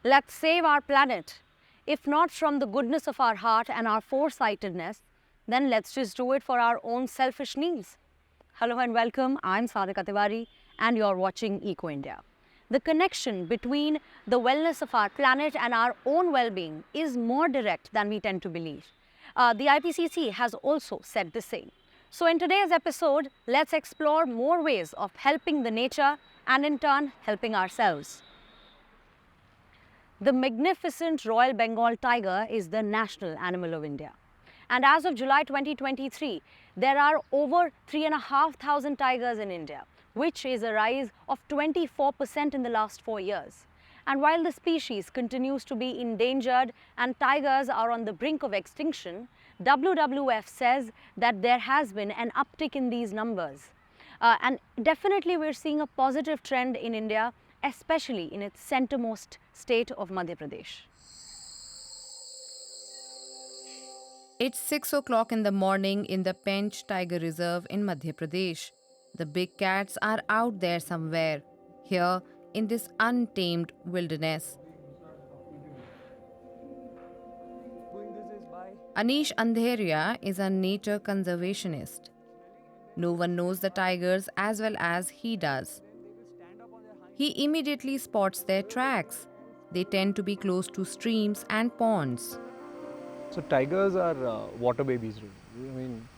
Let's save our planet. If not from the goodness of our heart and our foresightedness, then let's just do it for our own selfish needs. Hello and welcome. I'm Sadhika Tiwari and you're watching Eco India. The connection between the wellness of our planet and our own well-being is more direct than we tend to believe. The IPCC has also said the same. So in today's episode, let's explore more ways of helping the nature and in turn helping ourselves. The magnificent Royal Bengal tiger is the national animal of India. And as of July 2023, there are over 3,500 tigers in India, which is a rise of 24% in the last 4 years. And while the species continues to be endangered and tigers are on the brink of extinction, WWF says that there has been an uptick in these numbers. And definitely we're seeing a positive trend in India, especially in its centermost state of Madhya Pradesh. It's 6 o'clock in the morning in the Pench Tiger Reserve in Madhya Pradesh. The big cats are out there somewhere, here in this untamed wilderness. Anish Andheria is a nature conservationist. No one knows the tigers as well as he does. He immediately spots their tracks. They tend to be close to streams and ponds. So tigers are water babies. Really. I mean,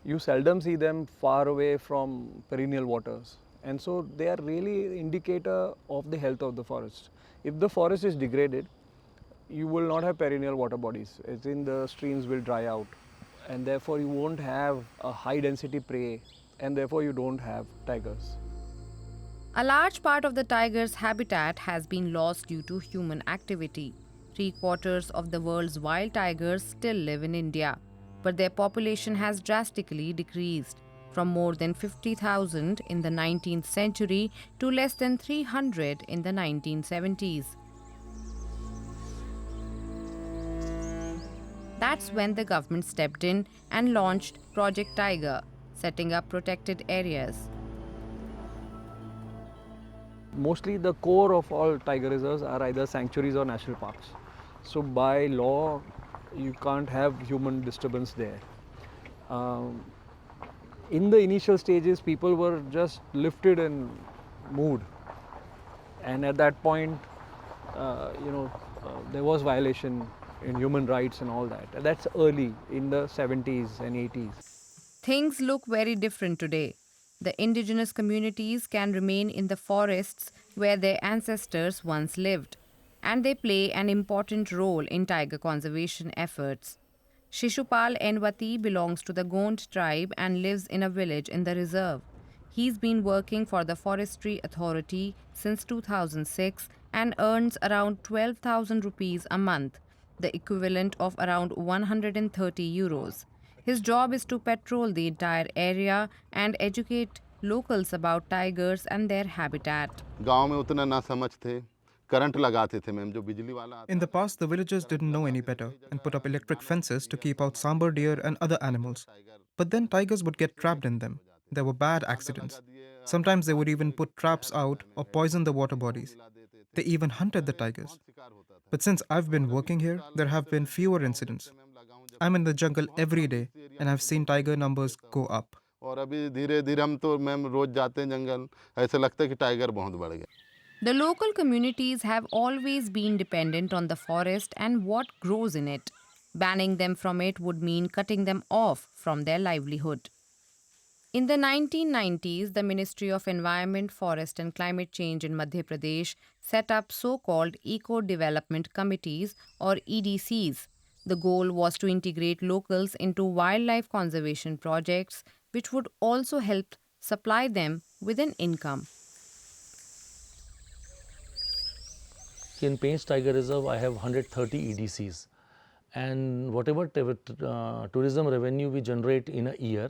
you seldom see them far away from perennial waters, and so they are really an indicator of the health of the forest. If the forest is degraded, you will not have perennial water bodies. As in, the streams will dry out, and therefore you won't have a high density prey, and therefore you don't have tigers. A large part of the tiger's habitat has been lost due to human activity. 3/4 of the world's wild tigers still live in India, but their population has drastically decreased from more than 50,000 in the 19th century to less than 300 in the 1970s. That's when the government stepped in and launched Project Tiger, setting up protected areas. Mostly the core of all tiger reserves are either sanctuaries or national parks. So by law, you can't have human disturbance there. Um, in the initial stages, people were just lifted and moved, and at that point, there was violation in human rights and all that. And that's early in the 70s and 80s. Things look very different today. The indigenous communities can remain in the forests where their ancestors once lived, and they play an important role in tiger conservation efforts. Shishupal Enwati belongs to the Gond tribe and lives in a village in the reserve. He's been working for the Forestry Authority since 2006 and earns around 12,000 rupees a month, the equivalent of around 130 euros. His job is to patrol the entire area and educate locals about tigers and their habitat. गांव में उतना ना समझ थे current लगाते थे ma'am जो बिजली वाला In the past, the villagers didn't know any better and put up electric fences to keep out sambar deer and other animals. But then tigers would get trapped in them. There were bad accidents. Sometimes they would even put traps out or poison the water bodies. They even hunted the tigers. But since I've been working here, there have been fewer incidents. I'm in the jungle every day and I've seen tiger numbers go up. और अभी धीरे धीरे हम तो ma'am रोज जाते हैं जंगल ऐसा लगता है कि टाइगर बहुत बढ़ गया The local communities have always been dependent on the forest and what grows in it. Banning them from it would mean cutting them off from their livelihood. In the 1990s, the Ministry of Environment, Forest and Climate Change in Madhya Pradesh set up so-called Eco Development Committees or EDCs. The goal was to integrate locals into wildlife conservation projects, which would also help supply them with an income. In Pench Tiger Reserve, I have 130 EDCs, and whatever tourism revenue we generate in a year,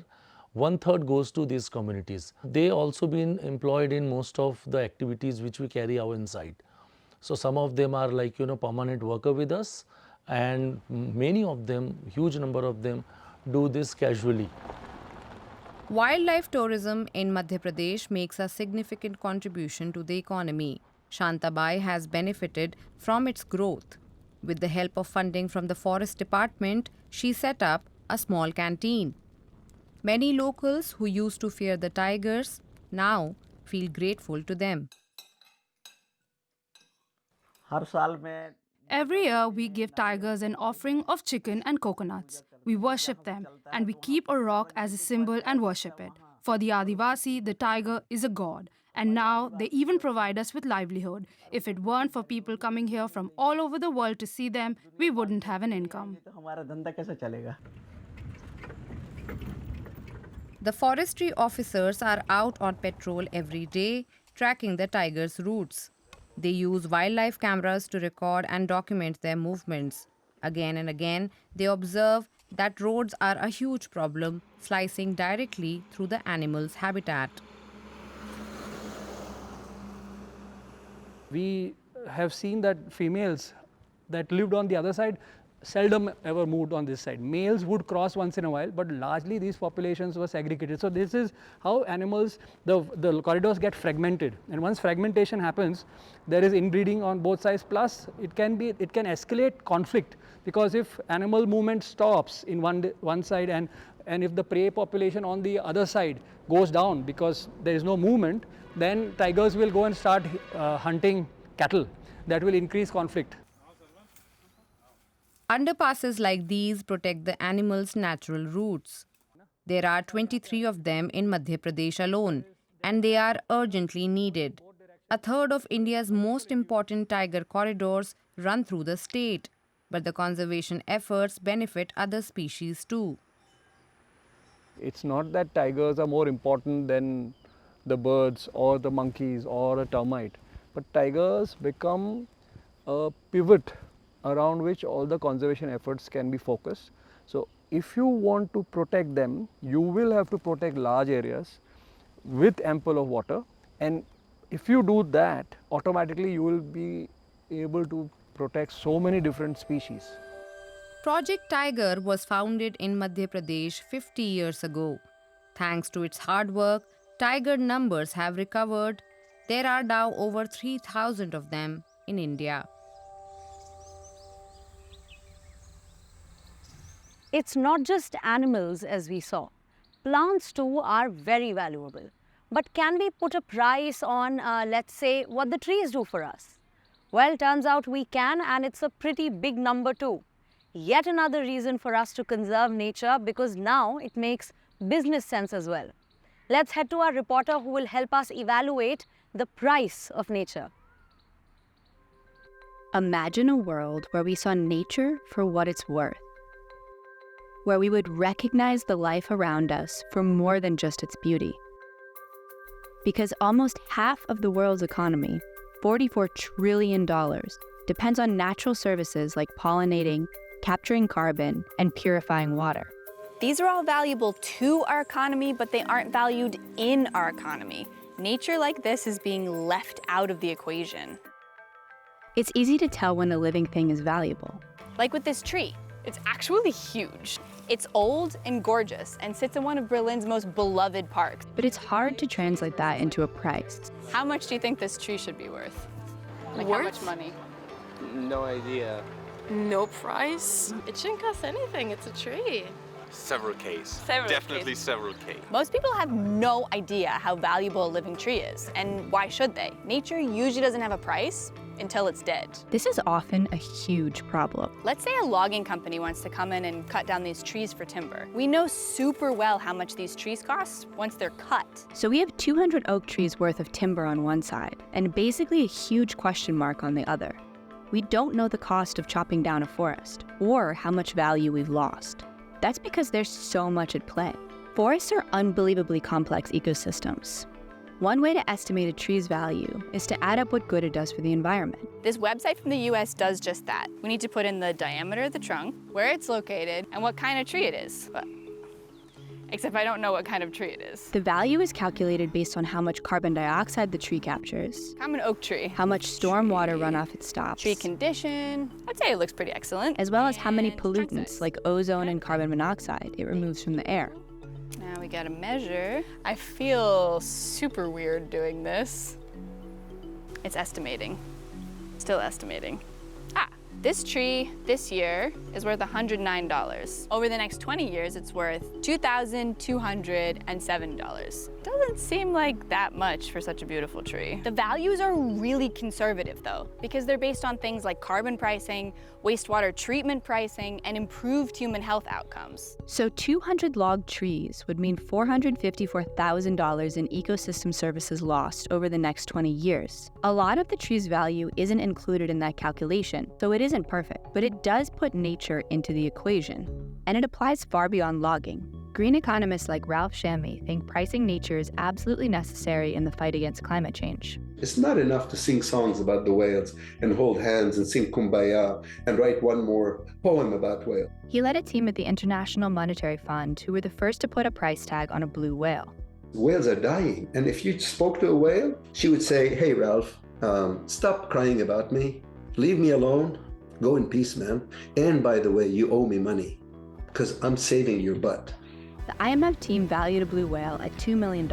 1/3 goes to these communities. They also been employed in most of the activities which we carry out inside. So some of them are like permanent worker with us, and many of them, huge number of them, do this casually. Wildlife tourism in Madhya Pradesh makes a significant contribution to the economy. Shantabai has benefited from its growth. With the help of funding from the Forest Department, she set up a small canteen. Many locals who used to fear the tigers now feel grateful to them. हर साल में Every year, we give tigers an offering of chicken and coconuts. We worship them, and we keep a rock as a symbol and worship it. For the Adivasi, the tiger is a god, and now they even provide us with livelihood. If it weren't for people coming here from all over the world to see them, we wouldn't have an income. तो हमारा धंधा कैसे चलेगा? The forestry officers are out on patrol every day, tracking the tigers' routes. They use wildlife cameras to record and document their movements. Again and again, they observe that roads are a huge problem, slicing directly through the animal's habitat. We have seen that females that lived on the other side seldom ever moved on this side. Males would cross once in a while, but largely these populations were segregated. So this is how animals, the corridors get fragmented, and once fragmentation happens, there is inbreeding on both sides. Plus, it can escalate conflict, because if animal movement stops in one side and if the prey population on the other side goes down because there is no movement, then tigers will go and start hunting cattle. That will increase conflict. Underpasses like these protect the animals' natural routes. There are 23 of them in Madhya Pradesh alone, and they are urgently needed. A third of India's most important tiger corridors run through the state, but the conservation efforts benefit other species too. It's not that tigers are more important than the birds or the monkeys or a termite, but tigers become a pivot around which all the conservation efforts can be focused. So if you want to protect them, you will have to protect large areas with ample of water, and if you do that, automatically you will be able to protect so many different species. Project Tiger was founded in Madhya Pradesh 50 years ago. Thanks to its hard work, tiger numbers have recovered. There are now over 3,000 of them in India. It's not just animals, as we saw. Plants too are very valuable. But can we put a price on, let's say, what the trees do for us? Well, turns out we can, and it's a pretty big number too. Yet another reason for us to conserve nature, because now it makes business sense as well. Let's head to our reporter who will help us evaluate the price of nature. Imagine a world where we saw nature for what it's worth, where we would recognize the life around us for more than just its beauty. Because almost half of the world's economy, $44 trillion, depends on natural services like pollinating, capturing carbon, and purifying water. These are all valuable to our economy, but they aren't valued in our economy. Nature like this is being left out of the equation. It's easy to tell when a living thing is valuable. Like with this tree. It's actually huge. It's old and gorgeous and sits in one of Berlin's most beloved parks. But it's hard to translate that into a price. How much do you think this tree should be worth? Like how much money? No idea. No price? It shouldn't cost anything. It's a tree. Several Ks. Definitely several K. Most people have no idea how valuable a living tree is, and why should they? Nature usually doesn't have a price until it's dead. This is often a huge problem. Let's say a logging company wants to come in and cut down these trees for timber. We know super well how much these trees cost once they're cut. So we have 200 oak trees worth of timber on one side, and basically a huge question mark on the other. We don't know the cost of chopping down a forest, or how much value we've lost. That's because there's so much at play. Forests are unbelievably complex ecosystems. One way to estimate a tree's value is to add up what good it does for the environment. This website from the US does just that. We need to put in the diameter of the trunk, where it's located, and what kind of tree it is. Except I don't know what kind of tree it is. The value is calculated based on how much carbon dioxide the tree captures, I'm an oak tree. how much stormwater runoff it stops, Tree condition, I'd say it looks pretty excellent. as well as how many And trunk pollutants size. like ozone and carbon monoxide it removes from the air. Now we gotta measure. I feel super weird doing this. It's estimating. Still estimating. This tree this year is worth $109. Over the next 20 years, it's worth $2,207. Doesn't seem like that much for such a beautiful tree. The values are really conservative though, because they're based on things like carbon pricing, wastewater treatment pricing, and improved human health outcomes. So 200 logged trees would mean $454,000 in ecosystem services lost over the next 20 years. A lot of the tree's value isn't included in that calculation, so it isn't perfect, but it does put nature into the equation. And it applies far beyond logging. Green economists like Ralph Shammy think pricing nature is absolutely necessary in the fight against climate change. It's not enough to sing songs about the whales and hold hands and sing Kumbaya and write one more poem about whales. He led a team at the International Monetary Fund who were the first to put a price tag on a blue whale. Whales are dying, and if you spoke to a whale, she would say, "Hey Ralph, stop crying about me, leave me alone, go in peace, man. And by the way, you owe me money, because I'm saving your butt." The IMF team valued a blue whale at $2 million,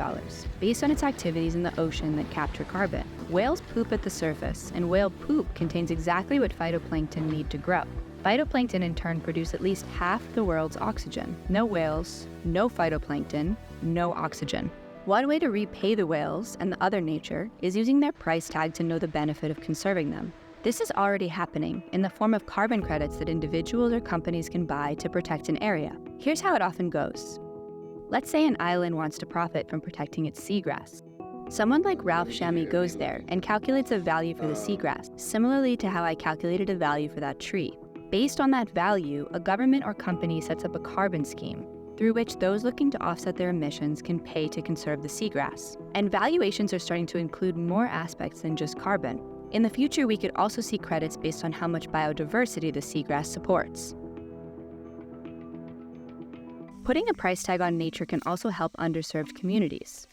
based on its activities in the ocean that capture carbon. Whales poop at the surface, and whale poop contains exactly what phytoplankton need to grow. Phytoplankton in turn produce at least half the world's oxygen. No whales, no phytoplankton, no oxygen. One way to repay the whales and the other nature is using their price tag to know the benefit of conserving them. This is already happening in the form of carbon credits that individuals or companies can buy to protect an area. Here's how it often goes. Let's say an island wants to profit from protecting its seagrass. Someone like Ralph Shammy goes there and calculates a value for the seagrass, similarly to how I calculated a value for that tree. Based on that value, a government or company sets up a carbon scheme through which those looking to offset their emissions can pay to conserve the seagrass. And valuations are starting to include more aspects than just carbon. In the future, we could also see credits based on how much biodiversity the seagrass supports. Putting a price tag on nature can also help underserved communities.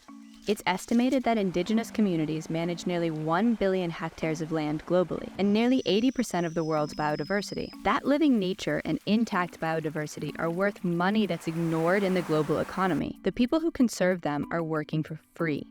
It's estimated that indigenous communities manage nearly 1 billion hectares of land globally, and nearly 80% of the world's biodiversity. That living nature and intact biodiversity are worth money that's ignored in the global economy. The people who conserve them are working for free.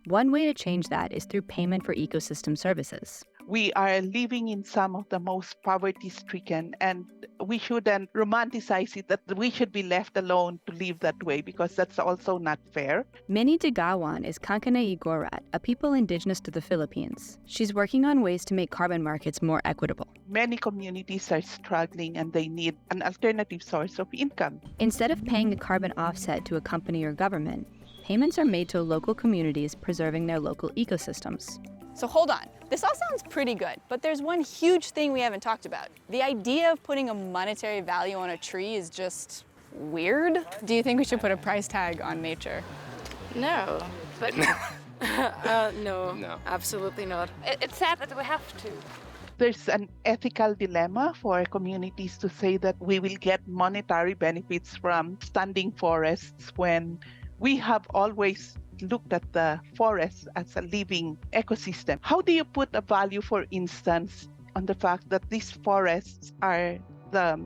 One way to change that is through payment for ecosystem services. We are living in some of the most poverty-stricken, and we shouldn't romanticize it that we should be left alone to live that way, because that's also not fair. Minnie Degawan is Kankana Igorat, a people indigenous to the Philippines. She's working on ways to make carbon markets more equitable. Many communities are struggling and they need an alternative source of income. Instead of paying a carbon offset to a company or government, payments are made to local communities preserving their local ecosystems. So hold on, this all sounds pretty good, but there's one huge thing we haven't talked about. The idea of putting a monetary value on a tree is just weird. Do you think we should put a price tag on nature? No, but no, absolutely not. It's sad that we have to. There's an ethical dilemma for communities to say that we will get monetary benefits from standing forests when we have always looked at the forest as a living ecosystem. How do you put a value, for instance, on the fact that these forests are the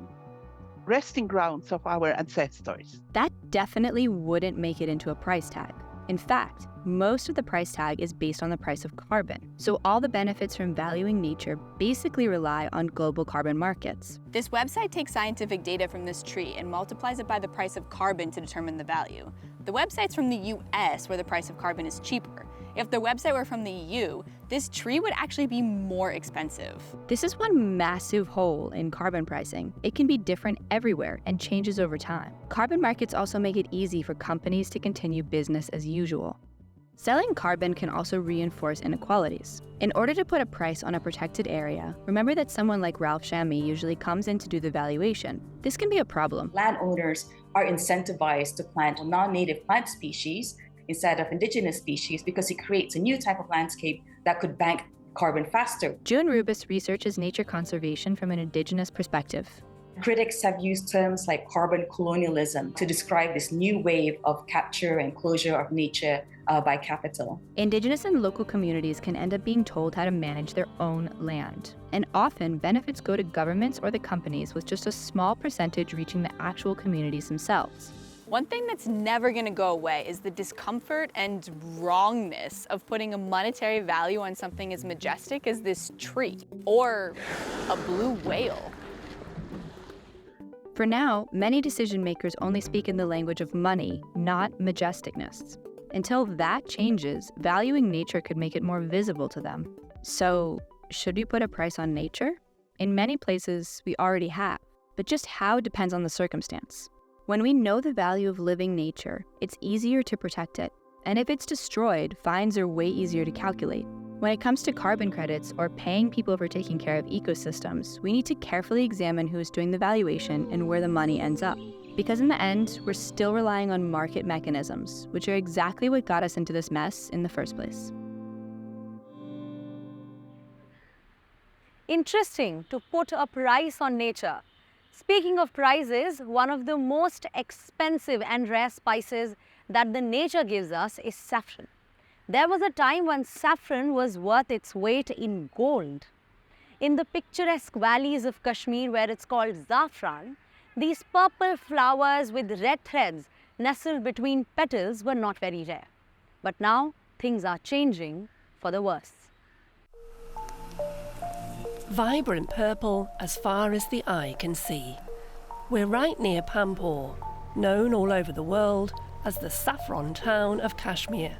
resting grounds of our ancestors? That definitely wouldn't make it into a price tag. In fact, most of the price tag is based on the price of carbon. So all the benefits from valuing nature basically rely on global carbon markets. This website takes scientific data from this tree and multiplies it by the price of carbon to determine the value. The website's from the US, where the price of carbon is cheaper. If the website were from the EU, this tree would actually be more expensive. This is one massive hole in carbon pricing. It can be different everywhere and changes over time. Carbon markets also make it easy for companies to continue business as usual. Selling carbon can also reinforce inequalities. In order to put a price on a protected area, remember that someone like Ralph Shammy usually comes in to do the valuation. This can be a problem. Landowners are incentivized to plant non-native plant species instead of indigenous species because it creates a new type of landscape that could bank carbon faster. June Rubis researches nature conservation from an indigenous perspective. Critics have used terms like carbon colonialism to describe this new wave of capture and closure of nature by capital. Indigenous and local communities can end up being told how to manage their own land. And often, benefits go to governments or the companies with just a small percentage reaching the actual communities themselves. One thing that's never going to go away is the discomfort and wrongness of putting a monetary value on something as majestic as this tree or a blue whale. For now, many decision makers only speak in the language of money, not majesticness. Until that changes, valuing nature could make it more visible to them. So, should we put a price on nature? In many places, we already have, but just how depends on the circumstance. When we know the value of living nature, it's easier to protect it. And if it's destroyed, fines are way easier to calculate. When it comes to carbon credits or paying people for taking care of ecosystems, we need to carefully examine who is doing the valuation and where the money ends up. Because in the end, we're still relying on market mechanisms, which are exactly what got us into this mess in the first place. Interesting to put a price on nature. Speaking of prices, one of the most expensive and rare spices that the nature gives us is saffron. There was a time when saffron was worth its weight in gold. In the picturesque valleys of Kashmir, where it's called saffron, these purple flowers with red threads nestled between petals were not very rare. But now things are changing for the worse. Vibrant purple as far as the eye can see. We're right near Pampore, known all over the world as the saffron town of Kashmir.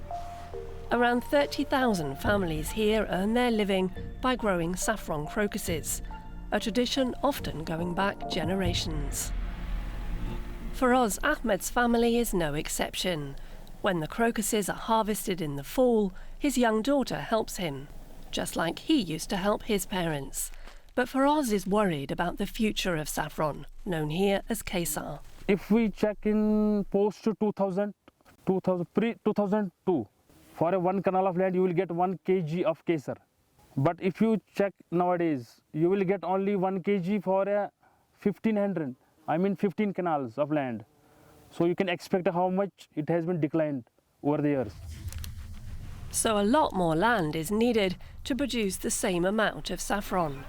Around 30,000 families here earn their living by growing saffron crocuses, a tradition often going back generations. Feroz Ahmed's family is no exception. When the crocuses are harvested in the fall, his young daughter helps him, just like he used to help his parents. But Feroz is worried about the future of saffron, known here as kesar. If we check in post 2000, pre-2002, for a 1 canal of land you will get 1 kg of kesar. But if you check nowadays, you will get only 1 kg for a 1500, 15 canals of land. So you can expect how much it has been declined over the years. So a lot more land is needed to produce the same amount of saffron.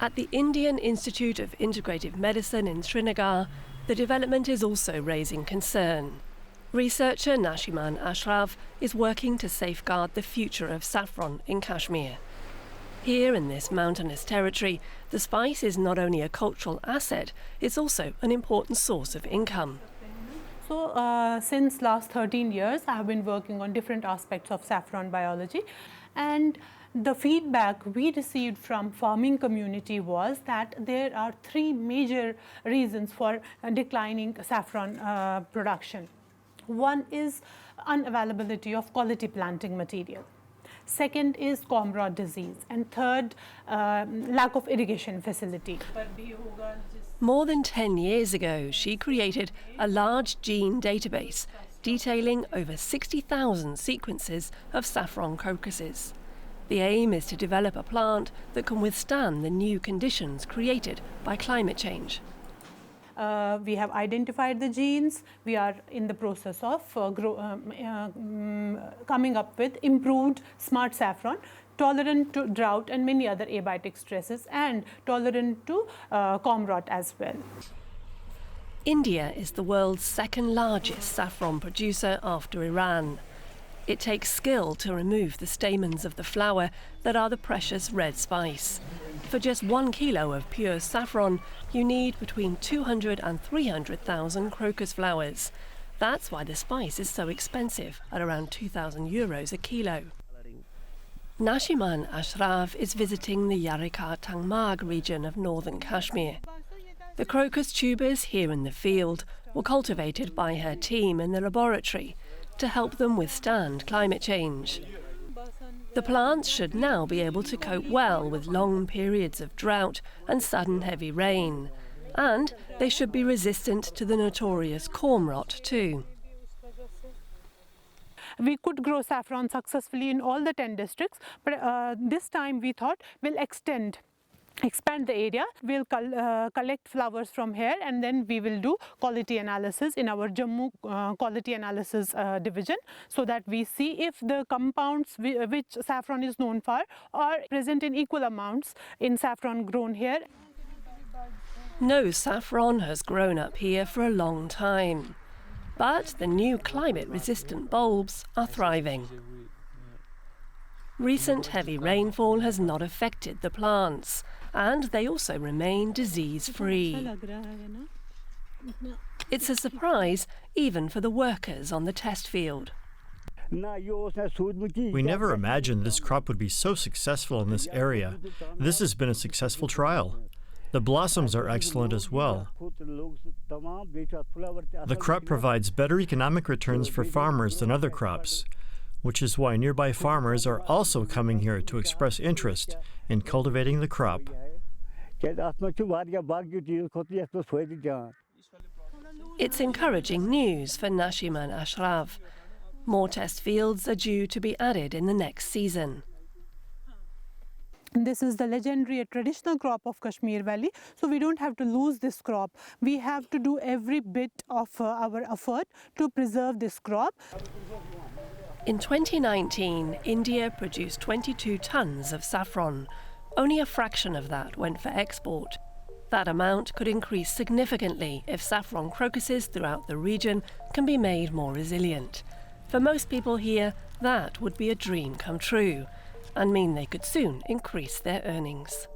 At the Indian Institute of Integrative Medicine in Srinagar, the development is also raising concern. Researcher Nashiman Ashraf is working to safeguard the future of saffron in Kashmir. Here in this mountainous territory, the spice is not only a cultural asset, it's also an important source of income. So since last 13 years, I have been working on different aspects of saffron biology, and the feedback we received from farming community was that there are 3 major reasons for declining saffron production. One is unavailability of quality planting material. Second is comb rot disease, and third, lack of irrigation facility. More than 10 years ago, she created a large gene database detailing over 60,000 sequences of saffron crocuses. The aim is to develop a plant that can withstand the new conditions created by climate change. We have identified the genes. We are in the process of coming up with improved smart saffron, tolerant to drought and many other abiotic stresses, and tolerant to comb rot as well. India is the world's second largest saffron producer after Iran. It takes skill to remove the stamens of the flower that are the precious red spice. For just 1 kilo of pure saffron, you need between 200 and 300,000 crocus flowers. That's why the spice is so expensive, at around €2,000 a kilo. Nashiman Ashraf is visiting the Yarika Tangmag region of northern Kashmir. The crocus tubers here in the field were cultivated by her team in the laboratory to help them withstand climate change. The plants should now be able to cope well with long periods of drought and sudden heavy rain. And they should be resistant to the notorious comb rot too. We could grow saffron successfully in all the 10 districts, but this time we thought we'll expand the area. We'll collect flowers from here, and then we will do quality analysis in our Jammu quality analysis division, so that we see if the compounds which saffron is known for are present in equal amounts in saffron grown here. No saffron has grown up here for a long time. But the new climate-resistant bulbs are thriving. Recent heavy rainfall has not affected the plants, and they also remain disease-free. It's a surprise even for the workers on the test field. We never imagined this crop would be so successful in this area. This has been a successful trial. The blossoms are excellent as well. The crop provides better economic returns for farmers than other crops, which is why nearby farmers are also coming here to express interest in cultivating the crop. It's encouraging news for Nashima and Ashraf. More test fields are due to be added in the next season. This is the legendary traditional crop of Kashmir Valley, so we don't have to lose this crop. We have to do every bit of our effort to preserve this crop. In 2019, India produced 22 tons of saffron. Only a fraction of that went for export. That amount could increase significantly if saffron crocuses throughout the region can be made more resilient. For most people here, that would be a dream come true and mean they could soon increase their earnings.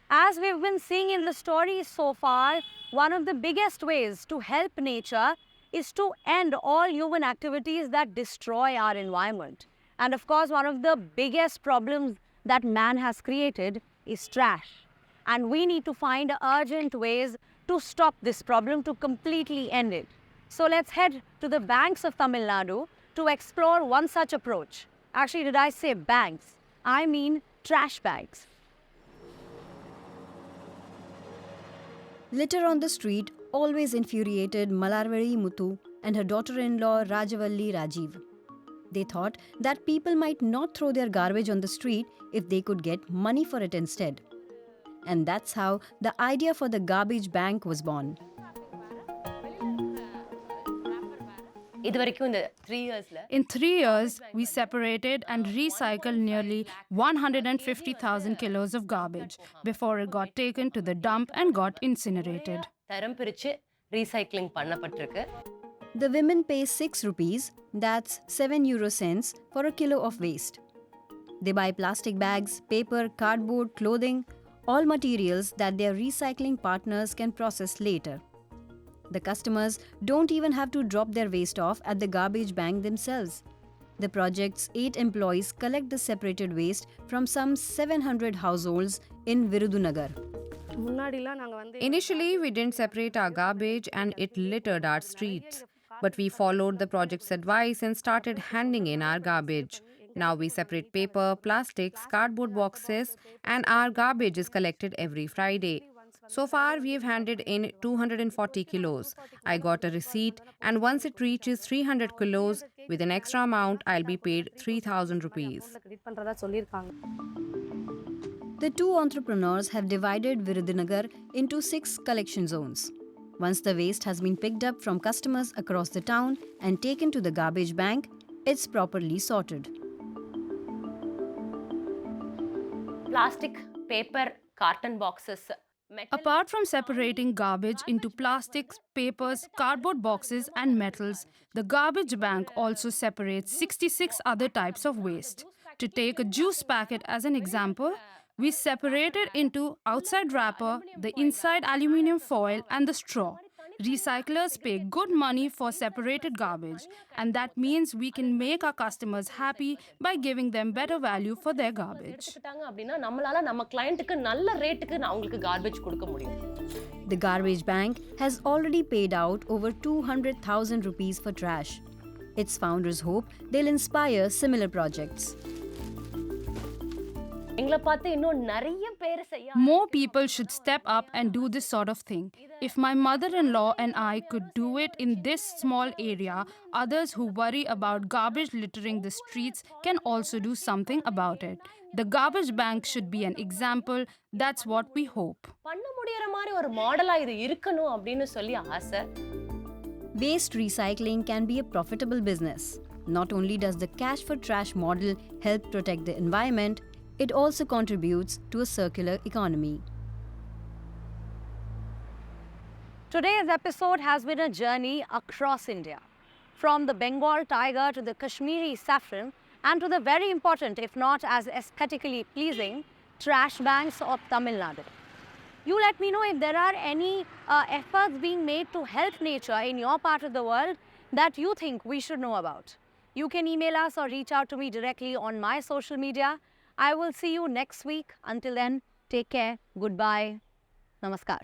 As we've been seeing in the stories so far, one of the biggest ways to help nature is to end all human activities that destroy our environment. And of course, one of the biggest problems that man has created is trash. And we need to find urgent ways to stop this problem, to completely end it. So let's head to the banks of Tamil Nadu to explore one such approach. Actually, did I say banks? I mean trash bags. Litter on the street always infuriated Malarvari Muthu and her daughter-in-law Rajavalli Rajiv. They thought that people might not throw their garbage on the street if they could get money for it instead. And that's how the idea for the garbage bank was born. In 3 years, we separated and recycled nearly 150,000 kilos of garbage before it got taken to the dump and got incinerated. The women pay 6 rupees, that's 7 euro cents, for a kilo of waste. They buy plastic bags, paper, cardboard, clothing, all materials that their recycling partners can process later. The customers don't even have to drop their waste off at the garbage bank themselves. The project's 8 employees collect the separated waste from some 700 households in Virudunagar. Initially, we didn't separate our garbage and it littered our streets. But we followed the project's advice and started handing in our garbage. Now we separate paper, plastics, cardboard boxes, and our garbage is collected every Friday. So far, we have handed in 240 kilos. I got a receipt, and once it reaches 300 kilos, with an extra amount, I'll be paid 3,000 rupees. The 2 entrepreneurs have divided Virudunagar into 6 collection zones. Once the waste has been picked up from customers across the town and taken to the garbage bank, it's properly sorted. Plastic, paper, carton boxes. Apart from separating garbage into plastics, papers, cardboard boxes, and metals, the garbage bank also separates 66 other types of waste. To take a juice packet as an example, we separate it into outside wrapper, the inside aluminium foil, and the straw. Recyclers pay good money for separated garbage, and that means we can make our customers happy by giving them better value for their garbage. The garbage bank has already paid out over 200,000 rupees for trash. Its founders hope they'll inspire similar projects. More people should step up and do this sort of thing. If my mother-in-law and I could do it in this small area, others who worry about garbage littering the streets can also do something about it. The garbage bank should be an example. That's what we hope. Waste recycling can be a profitable business. Not only does the cash for trash model help protect the environment, it also contributes to a circular economy. Today's episode has been a journey across India, from the Bengal tiger to the Kashmiri saffron and to the very important, if not as aesthetically pleasing, trash banks of Tamil Nadu. You let me know if there are any efforts being made to help nature in your part of the world that you think we should know about. You can email us or reach out to me directly on my social media. I will see you next week. Until then, take care. Goodbye. Namaskar.